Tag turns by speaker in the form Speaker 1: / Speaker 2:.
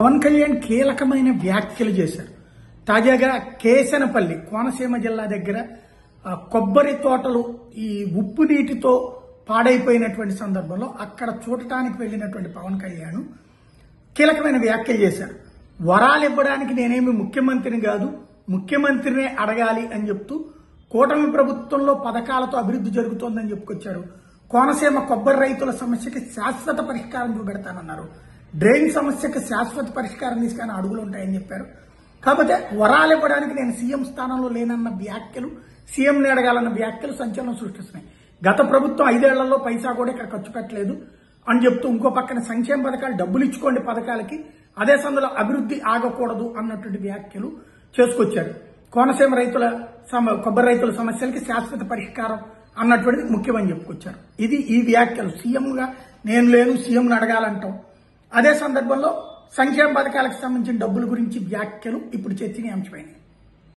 Speaker 1: పవన్ కళ్యాణ్ కీలకమైన వ్యాఖ్యలు చేశారు. తాజాగా కేసనపల్లి కోనసీమ జిల్లా దగ్గర కొబ్బరి తోటలు ఈ ఉప్పు నీటితో పాడైపోయినటువంటి సందర్భంలో అక్కడ చూడటానికి వెళ్లినటువంటి పవన్ కళ్యాణ్ కీలకమైన వ్యాఖ్యలు చేశారు. వరాలు ఇవ్వడానికి నేనేమి ముఖ్యమంత్రిని కాదు, ముఖ్యమంత్రినే అడగాలి అని చెప్తూ కూటమి ప్రభుత్వంలో పథకాలతో అభివృద్ధి జరుగుతోందని చెప్పుకొచ్చారు. కోనసీమ కొబ్బరి రైతుల సమస్యకి శాశ్వత పరిష్కారం చూపెడతానన్నారు. డ్రైన్ సమస్యకు శాశ్వత పరిష్కారం తీసుకుని అడుగులు ఉంటాయని చెప్పారు. కాకపోతే వరాలు ఇవ్వడానికి నేను సీఎం స్థానంలో లేనన్న వ్యాఖ్యలు, సీఎంని అడగాలన్న వ్యాఖ్యలు సంచలనం సృష్టిస్తున్నాయి. గత ప్రభుత్వం 5 ఏళ్లలో పైసా కూడా ఇక్కడ ఖర్చు పెట్టలేదు అని చెప్తూ ఇంకో పక్కన సంక్షేమ పథకాలు డబ్బులు ఇచ్చుకోండి పథకాలకి, అదే సందులో అభివృద్ధి ఆగకూడదు అన్నటువంటి వ్యాఖ్యలు చేసుకొచ్చారు. కోనసీమ రైతుల కొబ్బరి రైతుల సమస్యలకి శాశ్వత పరిష్కారం అన్నటువంటిది ముఖ్యమని చెప్పుకొచ్చారు. ఇది ఈ వ్యాఖ్యలు సీఎంగా నేను లేను, సీఎంను అడగాలంటాం. అదే సందర్భంలో సంక్షేమ పథకాలకు సంబంధించిన డబ్బుల గురించి వ్యాఖ్యలు ఇప్పుడు చర్చనీయాంశమైనాయి.